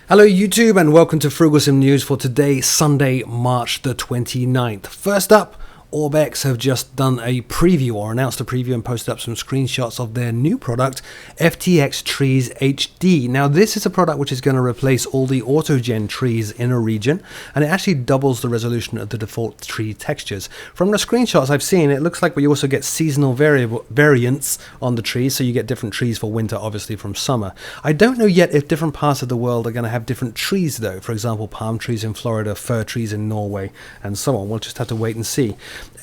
Hello YouTube and welcome to Frooglesim News for today, Sunday, March the 29th. First up, Orbex have just done a preview or announced a preview and posted up some screenshots of their new product, FTX Trees HD. Now this is a product which is going to replace all the autogen trees in a region, and it actually doubles the resolution of the default tree textures. From the screenshots I've seen, it looks like we also get seasonal variants on the trees, so you get different trees for winter, obviously from summer. I don't know yet if different parts of the world are going to have different trees though. For example, palm trees in Florida, fir trees in Norway, and so on. We'll just have to wait and see.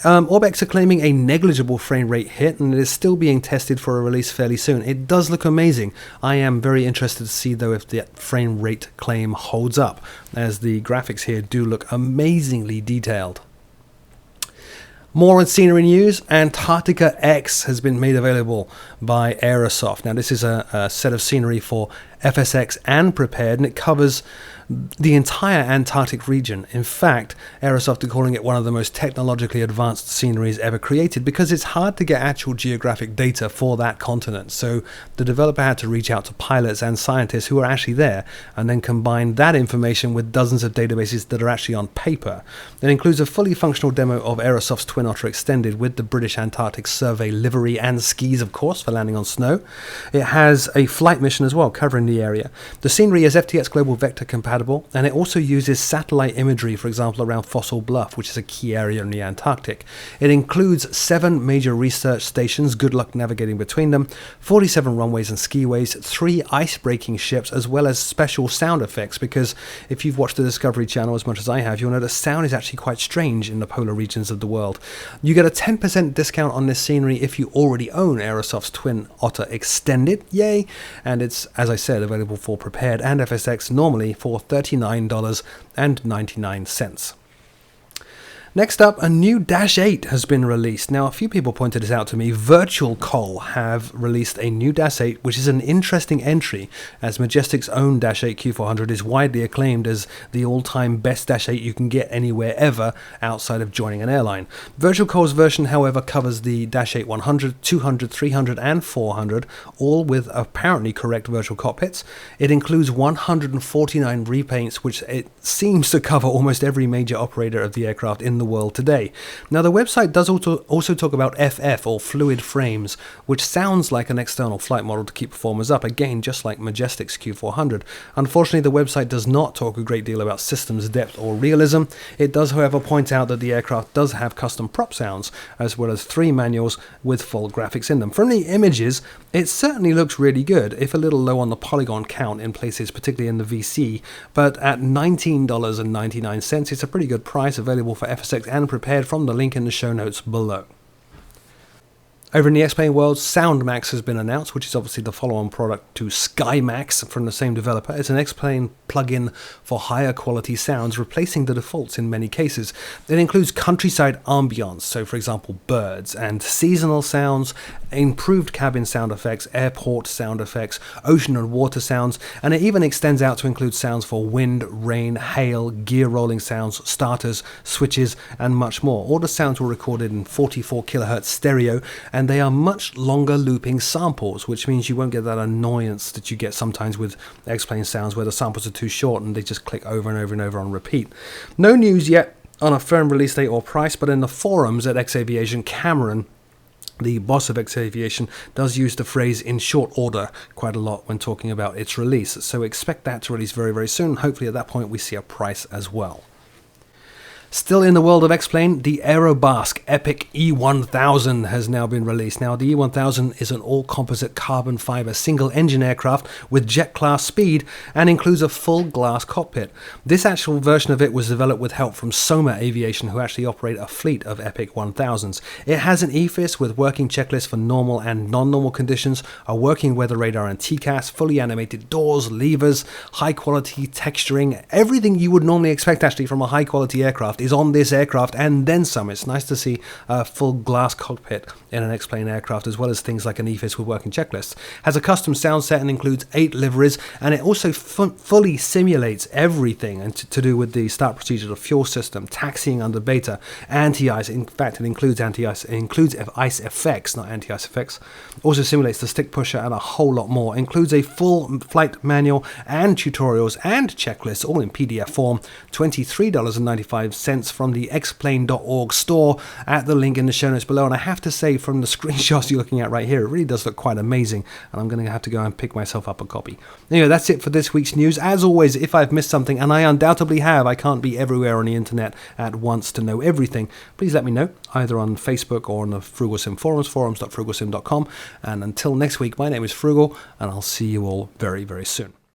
Orbex are claiming a negligible frame rate hit, and it is still being tested for a release fairly soon. It does look amazing. I am very interested to see though if the frame rate claim holds up, as the graphics here do look amazingly detailed. More on scenery news. Antarctica X has been made available by Aerosoft. Now this is a set of scenery for FSX and Prepared, and it covers the entire Antarctic region. In fact, Aerosoft are calling it one of the most technologically advanced sceneries ever created because it's hard to get actual geographic data for that continent. So the developer had to reach out to pilots and scientists who are actually there and then combine that information with dozens of databases that are actually on paper. It includes a fully functional demo of Aerosoft's Twin Otter Extended with the British Antarctic Survey livery and skis, of course, for landing on snow. It has a flight mission as well covering the area. The scenery is FTX Global Vector compatible, and it also uses satellite imagery, for example, around Fossil Bluff, which is a key area in the Antarctic. It includes 7 major research stations, good luck navigating between them, 47 runways and skiways, 3 ice-breaking ships, as well as special sound effects, because if you've watched the Discovery Channel as much as I have, you'll know that sound is actually quite strange in the polar regions of the world. You get a 10% discount on this scenery if you already own Aerosoft's Twin Otter Extended, yay! And it's, as I said, available for Prepared and FSX normally for $39.99. Next up, a new Dash 8 has been released. Now, a few people pointed this out to me. Virtual Coal have released a new Dash 8, which is an interesting entry, as Majestic's own Dash 8 Q400 is widely acclaimed as the all-time best Dash 8 you can get anywhere ever outside of joining an airline. Virtual Coal's version, however, covers the Dash 8 100, 200, 300, and 400, all with apparently correct virtual cockpits. It includes 149 repaints, which it seems to cover almost every major operator of the aircraft in the world today. Now the website does also talk about FF, or fluid frames, which sounds like an external flight model to keep performers up, again just like Majestic's Q400. Unfortunately, the website does not talk a great deal about systems depth or realism. It does however point out that the aircraft does have custom prop sounds, as well as 3 manuals with full graphics in them. From the images, it certainly looks really good, if a little low on the polygon count in places, particularly in the VC, but at $19.99 it's a pretty good price, available for FSX and Prepared from the link in the show notes below. Over in the X-Plane world, SoundMax has been announced, which is obviously the follow-on product to SkyMax from the same developer. It's an X-Plane plugin for higher quality sounds, replacing the defaults in many cases. It includes countryside ambience, so for example birds, and seasonal sounds, improved cabin sound effects, airport sound effects, ocean and water sounds, and it even extends out to include sounds for wind, rain, hail, gear rolling sounds, starters, switches, and much more. All the sounds were recorded in 44 kHz stereo, and they are much longer looping samples, which means you won't get that annoyance that you get sometimes with X-Plane sounds where the samples are too short and they just click over and over and over on repeat. No news yet on a firm release date or price, but in the forums at X Aviation, Cameron, the boss of X Aviation, does use the phrase "in short order" quite a lot when talking about its release, so expect that to release very, very soon. Hopefully at that point we see a price as well. Still in the world of X-Plane, the Aerobasque Epic E1000 has now been released. Now, the E1000 is an all-composite carbon fiber single-engine aircraft with jet-class speed and includes a full glass cockpit. This actual version of it was developed with help from Soma Aviation, who actually operate a fleet of Epic 1000s. It has an EFIS with working checklists for normal and non-normal conditions, a working weather radar and TCAS, fully animated doors, levers, high-quality texturing, everything you would normally expect actually from a high-quality aircraft is on this aircraft and then some. It's nice to see a full glass cockpit in an X-Plane aircraft, as well as things like an EFIS with working checklists. Has a custom sound set and includes 8 liveries, and it also fully simulates everything and to do with the start procedure, the fuel system, taxiing under beta, anti-ice. In fact, it includes anti-ice. It includes ice effects, not anti-ice effects. Also simulates the stick pusher and a whole lot more. Includes a full flight manual and tutorials and checklists, all in PDF form. $23.95 from the xplane.org store at the link in the show notes below. And I have to say, from the screenshots you're looking at right here, it really does look quite amazing, and I'm going to have to go and pick myself up a copy. Anyway, that's it for this week's news. As always, if I've missed something, and I undoubtedly have, I can't be everywhere on the internet at once to know everything, please let me know, either on Facebook or on the Frooglesim forums, forums.frooglesim.com. And until next week, my name is Frugal, and I'll see you all very, very soon.